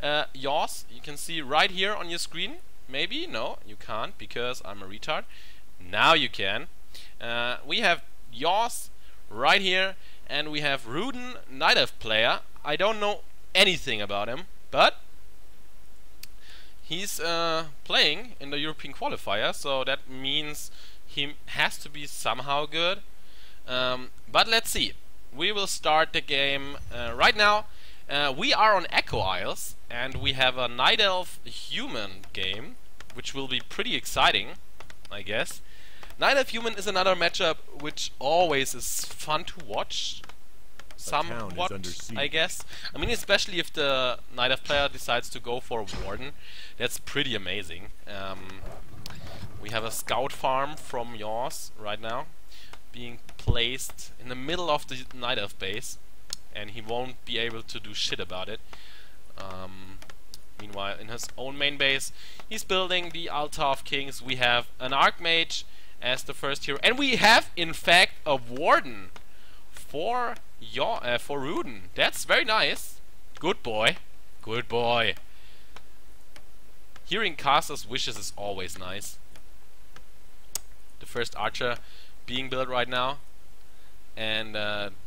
yaWs, you can see right here on your screen. Maybe? No, you can't because I'm a retard. Now you can. We have yaWs right here, and we have Rudan, Night Elf player. I don't know anything about him, but he's playing in the European Qualifier, so that means he has to be somehow good. But let's see. We will start the game right now. We are on Echo Isles, and we have a Night Elf human game, which will be pretty exciting, I guess. Night Elf human is another matchup which always is fun to watch. Somewhat, I guess. I mean, especially if the Night Elf player decides to go for a Warden. That's pretty amazing. We have a scout farm from yaWs right now, being placed in the middle of the Night Elf base, and he won't be able to do shit about it. Meanwhile, in his own main base, he's building the Altar of Kings. We have an Archmage as the first hero, and we have, in fact, a Warden for Rudan. That's very nice. Good boy. Good boy. Hearing casters' wishes is always nice. The first archer being built right now. And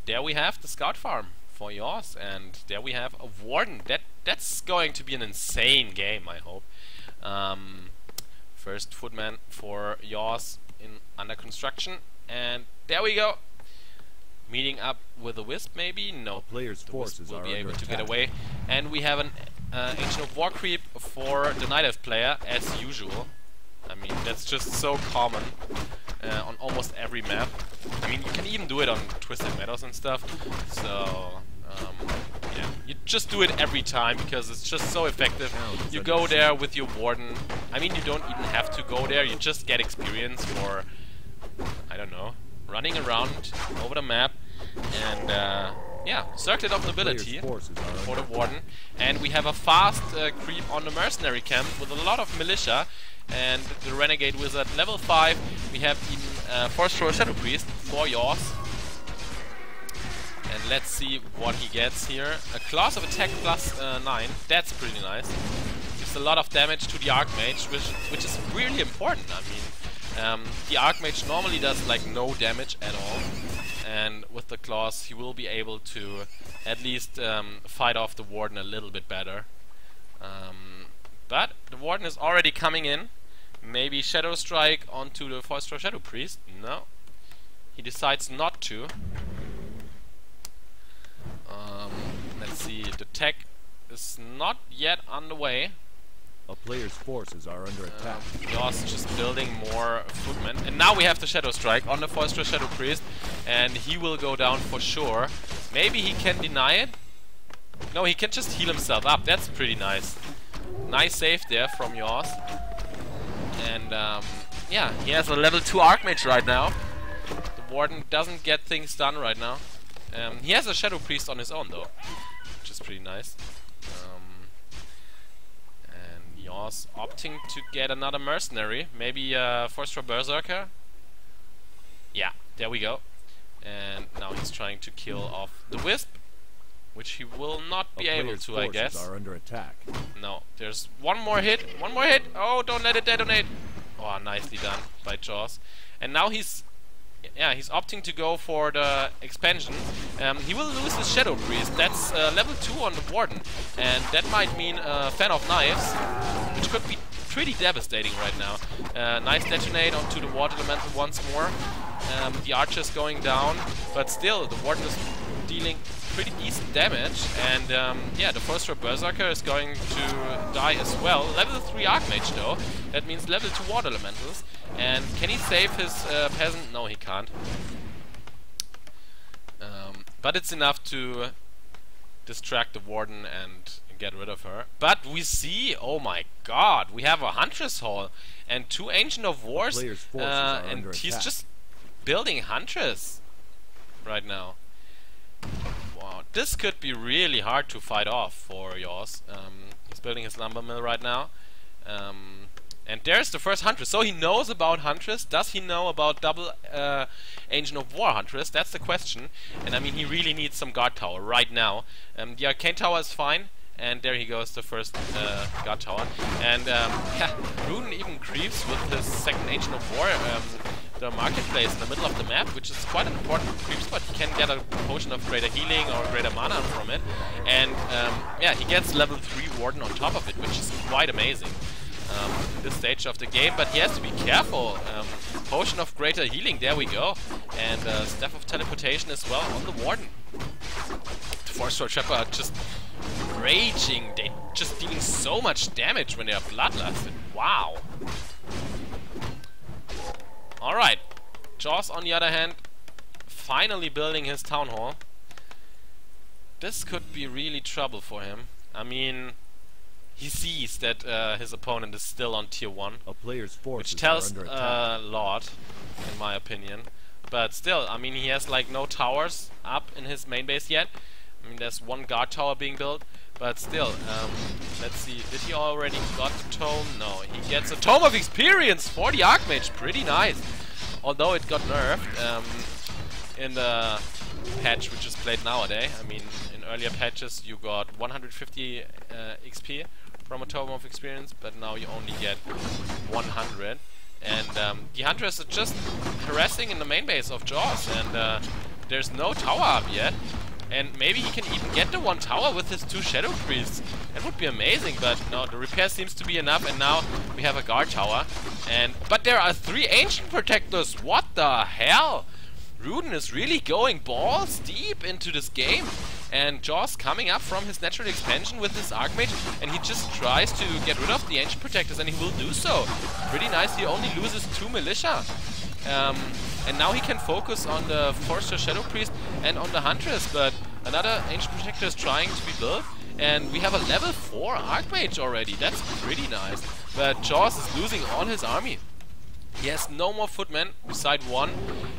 there we have the scout farm for yaWs. And there we have a Warden. That's going to be an insane game, I hope. First footman for yaWs under construction. And there we go. Meeting up with a Wisp, maybe? No. Player's forces will are be able to attack. get away. And we have an Ancient of War creep for the Night Elf player, as usual. I mean, that's just so common on almost every map. I mean, you can even do it on Twisted Meadows and stuff. So, yeah, you just do it every time because it's just so effective. You go there with your Warden. I mean, you don't even have to go there. You just get experience for, I don't know, running around over the map. And yeah, Circlet of Nobility for the Warden. And we have a fast creep on the Mercenary camp with a lot of militia. And the Renegade Wizard level 5. We have even Force Thrower Shadow Priest for yaWs. And let's see what he gets here. A class of attack plus 9. That's pretty nice. Gives a lot of damage to the Archmage, which is really important. I mean, the Archmage normally does like no damage at all. And with the claws, he will be able to at least fight off the Warden a little bit better. But the Warden is already coming in. Maybe Shadow Strike onto the Force Thrower Shadow Priest. No. He decides not to. Let's see. The tech is not yet underway. A player's forces are under attack. yaWs just building more footmen. And now we have the Shadow Strike on the Force Thrower Shadow Priest. And he will go down for sure. Maybe he can deny it. No, he can just heal himself up. That's pretty nice. Nice save there from yaWs. And yeah, he has a level 2 Archmage right now. The Warden doesn't get things done right now. He has a Shadow Priest on his own though, which is pretty nice. And yaWs opting to get another Mercenary. Maybe Force Thrower Berserker. Yeah, there we go. And now he's trying to kill off the Wisp, which he will not be able to, I guess. Are under attack. No, there's one more hit. One more hit. Oh, don't let it detonate. Oh, nicely done by yaWs. And now he's opting to go for the expansion. He will lose his Shadow Priest. That's level 2 on the Warden. And that might mean Fan of Knives, which could be pretty devastating right now. Nice detonate onto the Water Elemental once more. The Archer's going down, but still, the Warden is dealing pretty decent damage. And yeah, the Force Thrower Berserker is going to die as well. Level 3 Archmage though. That means level 2 Water Elementals. And can he save his peasant? No, he can't. But it's enough to distract the Warden and get rid of her. But we see, oh my god, we have a Huntress Hall and 2 Ancient of Wars, and he's just building Huntress right now. Wow, this could be really hard to fight off for yaWs. He's building his lumber mill right now. And there's the first Huntress. So he knows about Huntress. Does he know about double Ancient of War Huntress? That's the question. And I mean, he really needs some guard tower right now. The Arcane Tower is fine. And there he goes, the first guard tower. And yeah, Rudan even creeps with his second Ancient of War, the marketplace in the middle of the map, which is quite an important creep spot. He can get a potion of greater healing or greater mana from it. And yeah, he gets level 3 Warden on top of it, which is quite amazing in this stage of the game. But he has to be careful. Potion of greater healing, there we go. And Staff of Teleportation as well on the Warden. The 4-star Trapper are just raging. They're just dealing so much damage when they are bloodlusted. Wow. Alright. jaWs, on the other hand, finally building his Town Hall. This could be really trouble for him. I mean, he sees that his opponent is still on tier 1. A player's forces which tells are under a lot, in my opinion. But still, I mean, he has like no towers up in his main base yet. I mean, there's one guard tower being built. But still, let's see. Did he already got the tome? No, he gets a Tome of Experience for the Archmage. Pretty nice. Although it got nerfed in the patch which is played nowadays. I mean, in earlier patches you got 150 XP from a Tome of Experience, but now you only get 100. And the Huntress is just harassing in the main base of jaWs, and there's no tower up yet. And maybe he can even get the 1 tower with his 2 Shadow Priests. That would be amazing, but no, the repair seems to be enough, and now we have a guard tower. But there are 3 Ancient Protectors. What the hell? Rudan is really going balls deep into this game. And jaWs coming up from his natural expansion with his Archmage, and he just tries to get rid of the Ancient Protectors, and he will do so. Pretty nice. He only loses 2 Militia. And now he can focus on the 4-star Shadow Priest and on the Huntress, but another Ancient Protector is trying to be built, and we have a level 4 Archmage already. That's pretty nice. But jaWs is losing all his army. He has no more footmen beside 1,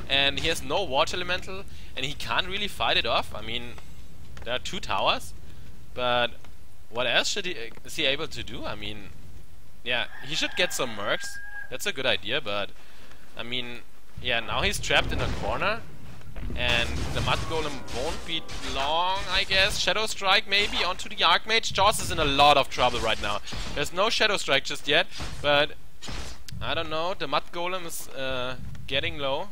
and he has no Water Elemental, and he can't really fight it off. I mean, there are 2 towers, but what else is he able to do? I mean, yeah, he should get some mercs. That's a good idea, but I mean, yeah, now he's trapped in a corner, and the Mud Golem won't be long, I guess. Shadow Strike maybe onto the Archmage. jaWs is in a lot of trouble right now. There's no Shadow Strike just yet, but I don't know. The Mud Golem is getting low,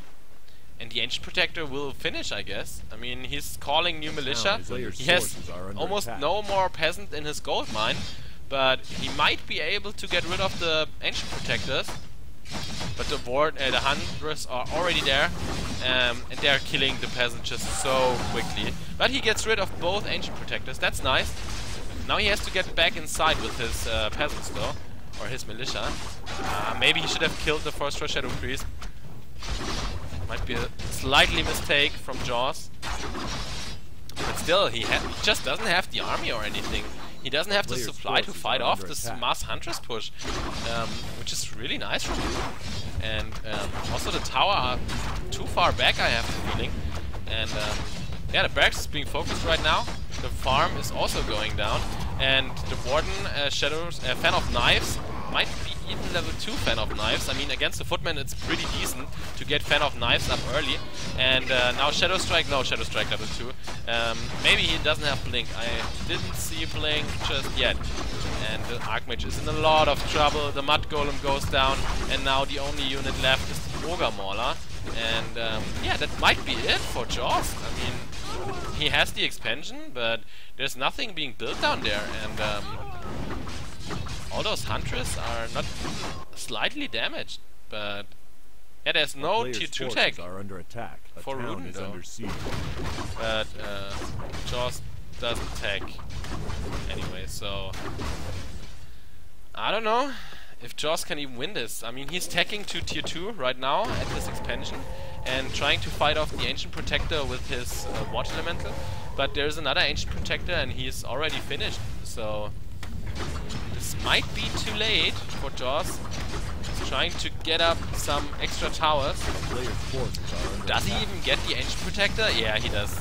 and the Ancient Protector will finish, I guess. I mean, he's calling new Militia. He has almost no more Peasant in his gold mine, but he might be able to get rid of the Ancient Protectors. But the Huntress are already there, and they are killing the Peasant just so quickly. But he gets rid of both Ancient Protectors. That's nice. Now he has to get back inside with his Peasants though, or his Militia. Maybe he should have killed the 4-star Shadow Priest. Might be a slightly mistake from jaWs. But still, he just doesn't have the army or anything. He doesn't have the supply to fight off this mass Huntress push, which is really nice from him. And also the tower are too far back, I have the feeling. And yeah, the barracks is being focused right now. The farm is also going down. And the Warden, Fan of Knives, might be even level 2 Fan of Knives. I mean, against the Footman it's pretty decent to get Fan of Knives up early. And now Shadow Strike, no Shadow Strike level 2. Maybe he doesn't have Blink. I didn't see Blink just yet. And the Archmage is in a lot of trouble. The Mud Golem goes down, and now the only unit left is the Ogre Mauler. And yeah, that might be it for jaWs. I mean, he has the expansion, but there's nothing being built down there. And all those Huntress are not slightly damaged, but yeah, there's no tier 2 tag for Rudan though. But jaWs doesn't tag anyway, so I don't know if jaWs can even win this. I mean, he's tagging to tier 2 right now at this expansion and trying to fight off the Ancient Protector with his Water Elemental, but there's another Ancient Protector and he's already finished, so this might be too late for jaWs. He's trying to get up some extra towers. Does he even get the Ancient Protector? Yeah, he does.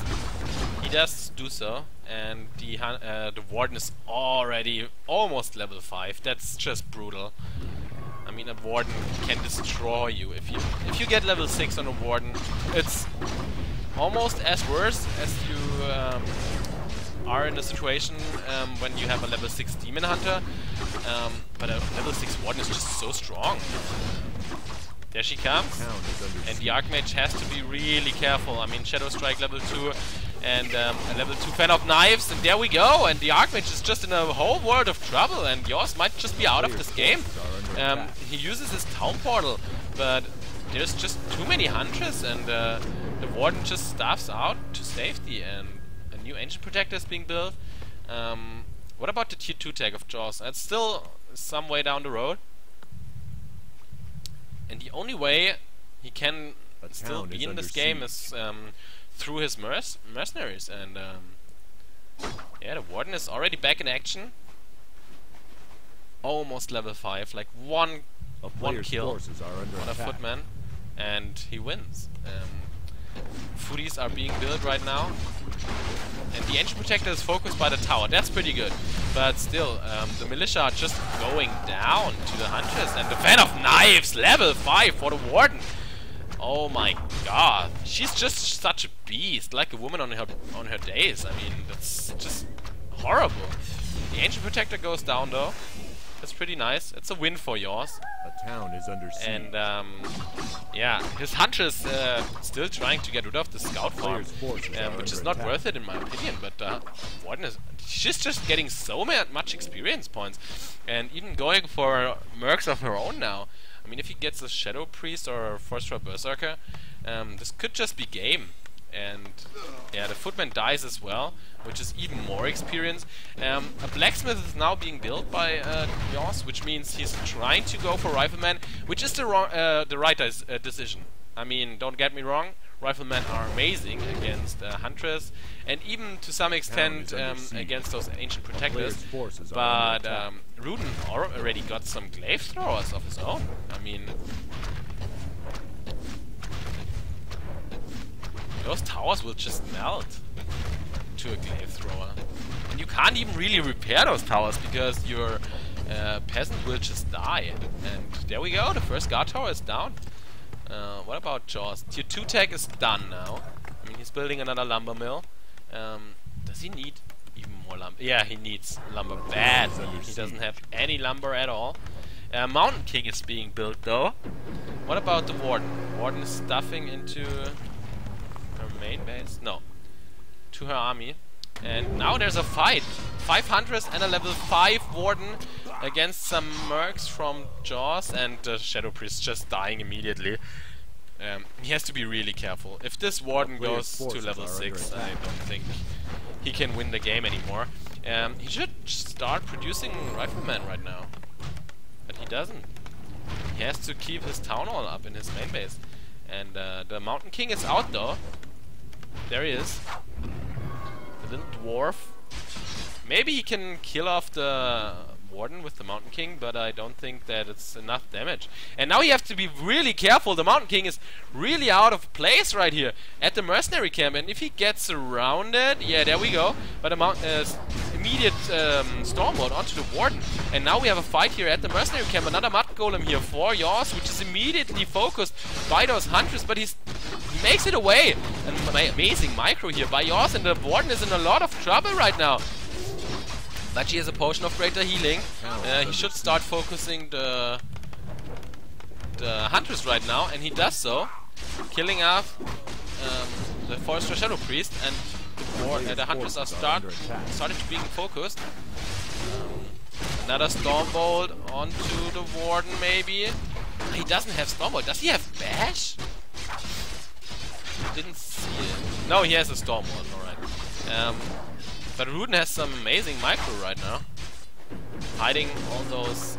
He does do so. And the Warden is already almost level 5. That's just brutal. I mean, a Warden can destroy you. If you get level 6 on a Warden, it's almost as worse as you are in a situation when you have a level 6 Demon Hunter, but a level 6 Warden is just so strong. There she comes, and the Archmage has to be really careful. I mean, Shadow Strike level 2 and a level 2 Fan of Knives, and there we go, and the Archmage is just in a whole world of trouble, and yaWs might just be out of this game. He uses his Town Portal, but there's just too many Huntress, and the Warden just staffs out to safety, and a new Ancient Protector is being built. What about the tier 2 tag of yaWs? That's still some way down the road. And the only way he can still be in this game is through his mercenaries. And yeah, the Warden is already back in action. Almost level 5, like one kill on a footman, and he wins. Foodies are being built right now, and the Ancient Protector is focused by the tower. That's pretty good, but still, the militia are just going down to the Huntress, and the Fan of Knives, level 5 for the Warden. Oh my god, she's just such a beast, like a woman on her days. I mean, that's just horrible. The Ancient Protector goes down though. That's pretty nice. It's a win for yaWs. A town is under siege. And yeah, his Huntress still trying to get rid of the Scout farm, which is not worth it in my opinion. But Warden she's just getting so much experience points, and even going for mercs of her own now. I mean, if he gets a Shadow Priest or a Force Thrower Berserker, this could just be game. And yeah, the Footman dies as well, which is even more experience. A Blacksmith is now being built by yaWs, which means he's trying to go for Rifleman, which is the right decision. I mean, don't get me wrong, Riflemen are amazing against Huntress, and even to some extent against those Ancient Protectors. But Rudan already got some Glaive Throwers of his own. I mean, those towers will just melt to a Glaive Thrower. And you can't even really repair those towers because your peasant will just die. And there we go, the first guard tower is down. What about yaWs? Tier 2 tech is done now. I mean, he's building another lumber mill. Does he need even more lumber? Yeah, he needs lumber badly. He doesn't have any lumber at all. Mountain King is being built though. What about the Warden? Warden is stuffing into her main base? No. To her army. And now there's a fight. 500 and a level 5 Warden against some mercs from yaWs, and the Shadow Priest just dying immediately. He has to be really careful. If this Warden goes to level 6, I don't think he can win the game anymore. He should start producing Riflemen right now. But he doesn't. He has to keep his town hall up in his main base. And the Mountain King is out though. There he is. The little dwarf. Maybe he can kill off the Warden with the Mountain King, but I don't think that it's enough damage. And now you have to be really careful. The Mountain King is really out of place right here at the mercenary camp, and if he gets surrounded, yeah, there we go. But a immediate Stormbolt onto the Warden, and now we have a fight here at the mercenary camp. Another Mud Golem here for yaWs, which is immediately focused by those Hunters, but he makes it away. An amazing micro here by yaWs, and the Warden is in a lot of trouble right now. But she has a potion of greater healing. He should start focusing the Huntress right now, and he does so, killing off the Forester Shadow Priest, and the Huntress are started to being focused. Another Stormbolt onto the Warden, maybe. He doesn't have Stormbolt. Does he have Bash? Didn't see it. No, he has a Stormbolt. Alright. But Rudan has some amazing micro right now, hiding all those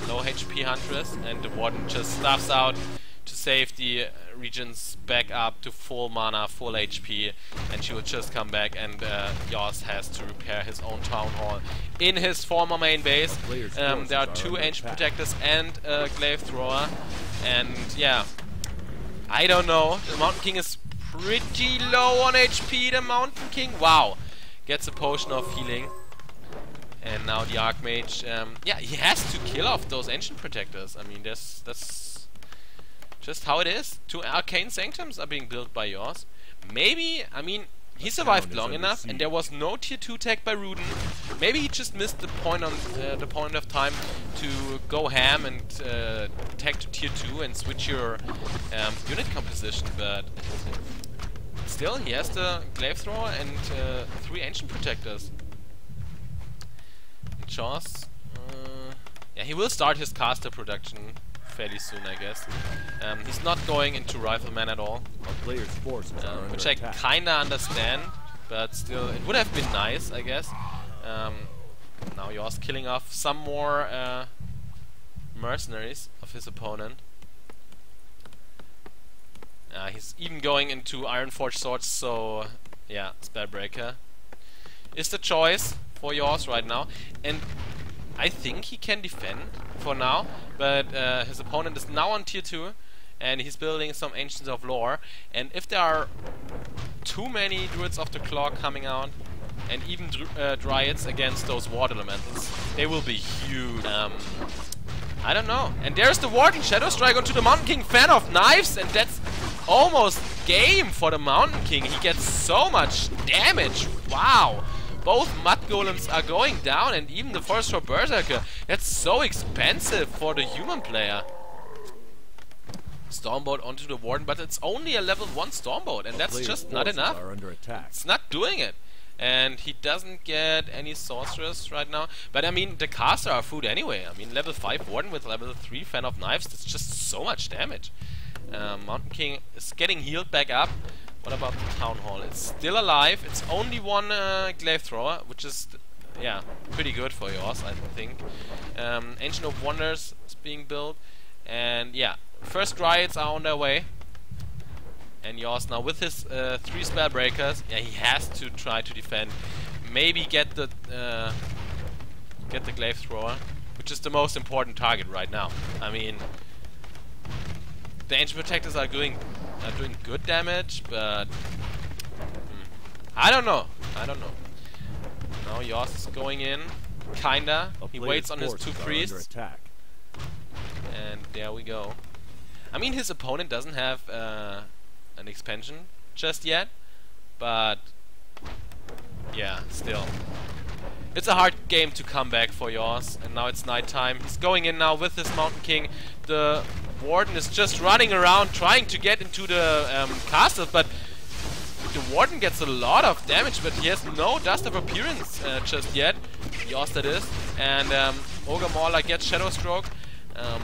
low HP Huntress, and the Warden just stuffs out to save the regions back up to full mana, full HP, and she will just come back, and yaWs has to repair his own town hall in his former main base. There are 2 Ancient Protectors and a Glaive Thrower, and yeah, I don't know. The Mountain King is pretty low on HP, the Mountain King. Wow. Gets a potion of healing, and now the Archmage, yeah, he has to kill off those Ancient Protectors. I mean, that's just how it is. 2 Arcane Sanctums are being built by yaWs. Maybe, I mean, he survived long enough, and there was no tier 2 tech by Rudan. Maybe he just missed the point on the point of time to go ham and tech to tier 2 and switch your unit composition, but still he has the glaive thrower and 3 ancient protectors. And yaWs, yeah, he will start his caster production fairly soon, I guess. He's not going into rifleman at all, which I kinda understand, but still, it would have been nice, I guess. Now yaWs killing off some more mercenaries of his opponent. He's even going into Ironforge swords, so yeah, Spellbreaker is the choice for yaWs right now, and I think he can defend for now, but his opponent is now on tier 2 and he's building some Ancients of Lore, and if there are too many Druids of the Claw coming out and even Dryads against those Ward Elementals, they will be huge. I don't know. And there's the Warden, Shadow Strike onto the Mountain King, fan of knives, and that's almost game for the Mountain King. He gets so much damage. Wow. Both Mud Golems are going down, and even the Forest Row Berserker. That's so expensive for the human player. Stormbolt onto the Warden, but it's only a level 1 Stormbolt, and that's just not enough. It's not doing it. And he doesn't get any Sorceress right now. But I mean, the caster are food anyway. I mean, level 5 Warden with level 3 Fan of Knives, that's just so much damage. Mountain King is getting healed back up. What about the Town Hall? It's still alive. It's only one Glaive Thrower, which is, yeah, pretty good for yaWs, I think. Ancient of Wonders is being built. And yeah, first Dryads are on their way. And yaWs now with his 3 Spellbreakers, yeah, he has to try to defend. Maybe get the Glaive Thrower, which is the most important target right now. I mean, the Ancient Protectors are doing good damage, but I don't know. Now yaWs is going in, kinda. He waits on his 2 priests, and there we go. I mean, his opponent doesn't have an expansion just yet, but yeah, still. It's a hard game to come back for yaWs, and now it's nighttime. He's going in now with his Mountain King. The Warden is just running around trying to get into the castle, but the Warden gets a lot of damage, but he has no Dust of Appearance just yet. yaWs, that is. And Ogre Mauler gets Shadow Stroke. Now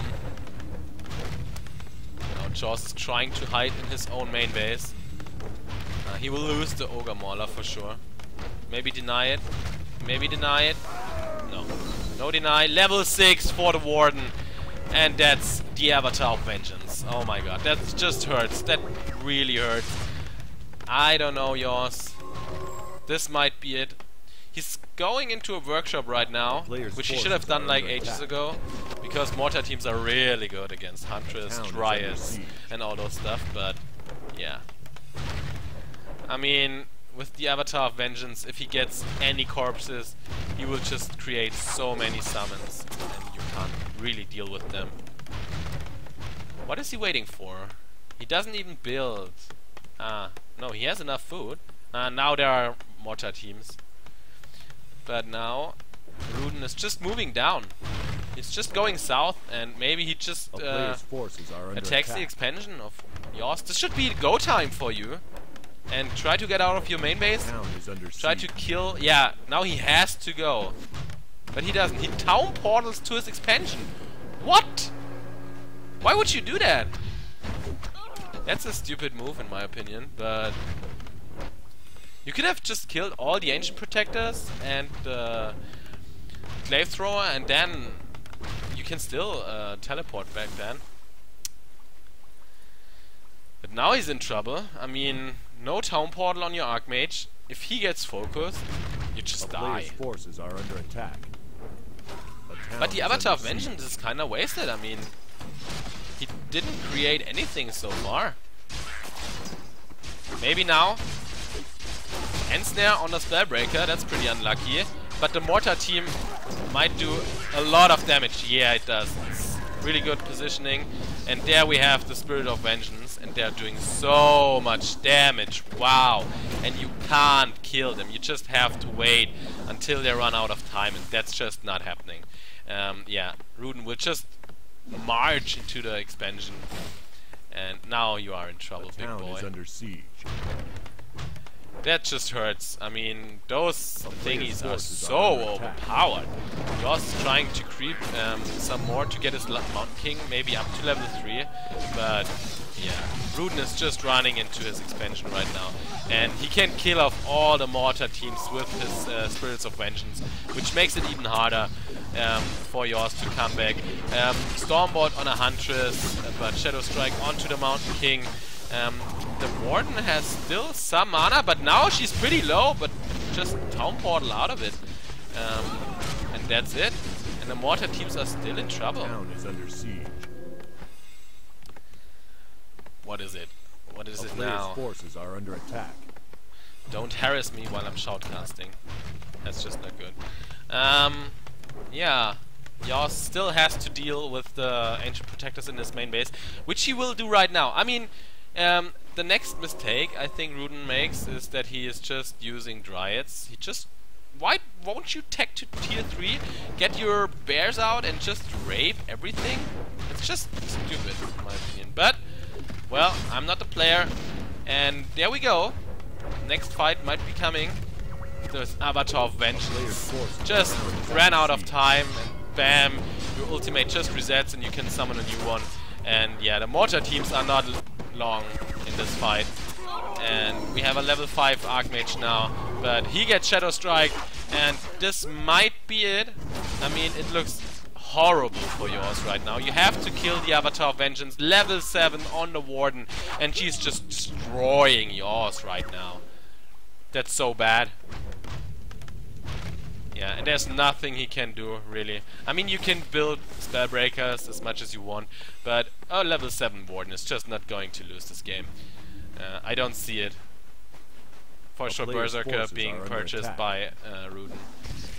yaWs is trying to hide in his own main base. He will lose the Ogre Mauler for sure. Maybe deny it. Maybe deny it. No. No deny. Level 6 for the Warden. And that's the Avatar of Vengeance. Oh my god. That just hurts. That really hurts. I don't know, yaWs. This might be it. He's going into a workshop right now, which he should have done like ages ago, because mortar teams are really good against Huntress, Dryads, and all those stuff, but yeah. I mean, with the Avatar of Vengeance, if he gets any corpses, he will just create so many summons, and you can't really deal with them. What is he waiting for? He doesn't even build. No, he has enough food. Now there are mortar teams. But now, Rudan is just moving down. He's just going south, and maybe he just attacks the expansion of yaWs. This should be go time for you. And try to get out of your main base. Try to kill. Yeah, now he has to go. But he doesn't. He town portals to his expansion. What? Why would you do that? That's a stupid move in my opinion, but you could have just killed all the Ancient Protectors and the Glaive Thrower, and then you can still teleport back then. But now he's in trouble. I mean, no Town Portal on your Archmage. If he gets focused, you just die. Forces are under attack. But the Avatar of Vengeance is kinda wasted. I mean, he didn't create anything so far. Maybe now. Ensnare on the Spellbreaker, that's pretty unlucky. But the Mortar team might do a lot of damage. Yeah, it does. It's really good positioning. And there we have the Spirit of Vengeance, and they're doing so much damage. Wow. And you can't kill them. You just have to wait until they run out of time, and that's just not happening. Yeah, Rudan will just march into the expansion. And now you are in trouble, big boy. The town is under siege. That just hurts. I mean, those thingies are so overpowered. Yoss trying to creep some more to get his Mountain King, maybe up to level 3. But yeah, Rudan is just running into his expansion right now. And he can kill off all the mortar teams with his Spirits of Vengeance, which makes it even harder for Yoss to come back. Stormbolt on a Huntress, but Shadow Strike onto the Mountain King. The Warden has still some mana, but now she's pretty low, but just Town Portal out of it. And that's it. And the mortar teams are still in trouble. The town is under siege. What is it? What is it now? now? Forces are under attack. Don't harass me while I'm shoutcasting. That's just not good. Yeah. Yoss still has to deal with the Ancient Protectors in his main base, which he will do right now. I mean, the next mistake I think Rudan makes is that he is just using Dryads. He just... Why won't you tech to tier 3, get your bears out and just rape everything? It's just stupid, in my opinion. But, well, I'm not the player. And there we go. Next fight might be coming. There's Avatar of Vengeance. Just ran out of time and bam, your ultimate just resets and you can summon a new one. And yeah, the mortar teams are not long in this fight. And we have a level 5 Archmage now, but he gets Shadow Strike, and this might be it. I mean, it looks horrible for yours right now. You have to kill the Avatar of Vengeance, level 7 on the Warden, and she's just destroying yours right now. That's so bad. Yeah, and there's nothing he can do, really. I mean, you can build Spellbreakers as much as you want, but a level 7 Warden is just not going to lose this game. I don't see it. For sure, Berserker being purchased by Rudan.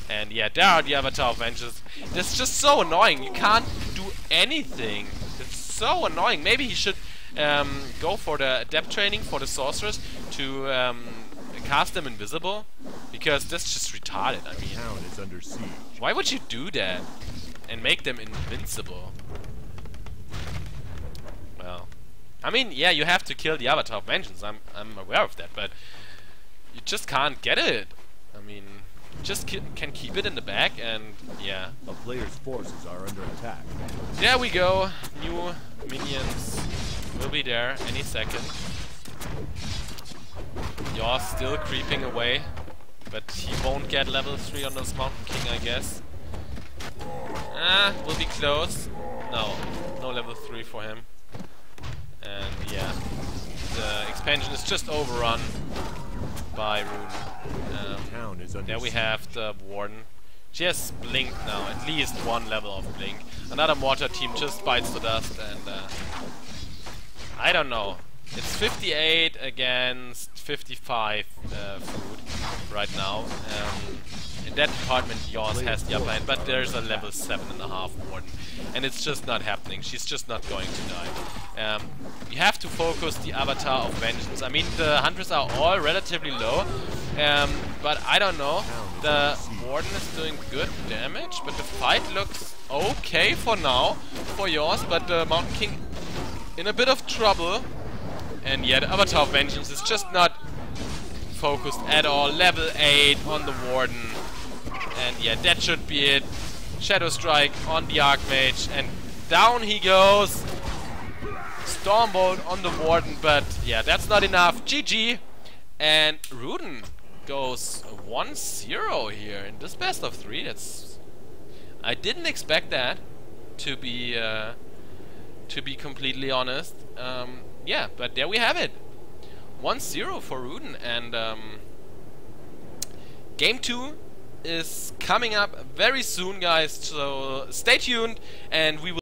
And yeah, there are the Avatar of Vengeance. It's just so annoying. You can't do anything. It's so annoying. Maybe he should go for the Adept training for the Sorcerers to cast them invisible. Because that's just retarded. I mean, town is under siege. Why would you do that and make them invincible? Well, I mean, yeah, you have to kill the Avatar of Vengeance. I'm aware of that, but you just can't get it. I mean, just can keep it in the back, and yeah. A player's forces are under attack. There we go. New minions will be there any second. You're still creeping away, but he won't get level 3 on this Mountain King, I guess. Will be close. No level 3 for him. And yeah, the expansion is just overrun by Rudan. There we have the Warden. She has Blink now, at least one level of Blink. Another mortar team just bites the dust, and I don't know. It's 58 against 55 food right now. In that department, yours has the upper hand, but there's a level 7.5 Warden, and it's just not happening. She's just not going to die. You have to focus the Avatar of Vengeance. I mean, the Hunters are all relatively low, but I don't know. The Warden is doing good damage, but the fight looks okay for now for yours, but the Mountain King in a bit of trouble. And yeah, the Avatar of Vengeance is just not focused at all. Level 8 on the Warden. And yeah, that should be it. Shadow Strike on the Archmage. And down he goes. Stormbolt on the Warden. But yeah, that's not enough. GG. And Rudan goes 1-0 here in this best of 3. That's... I didn't expect that, to be completely honest. Yeah, but there we have it. 1-0 for Rudan, and Game 2 is coming up very soon, guys, so stay tuned, and we will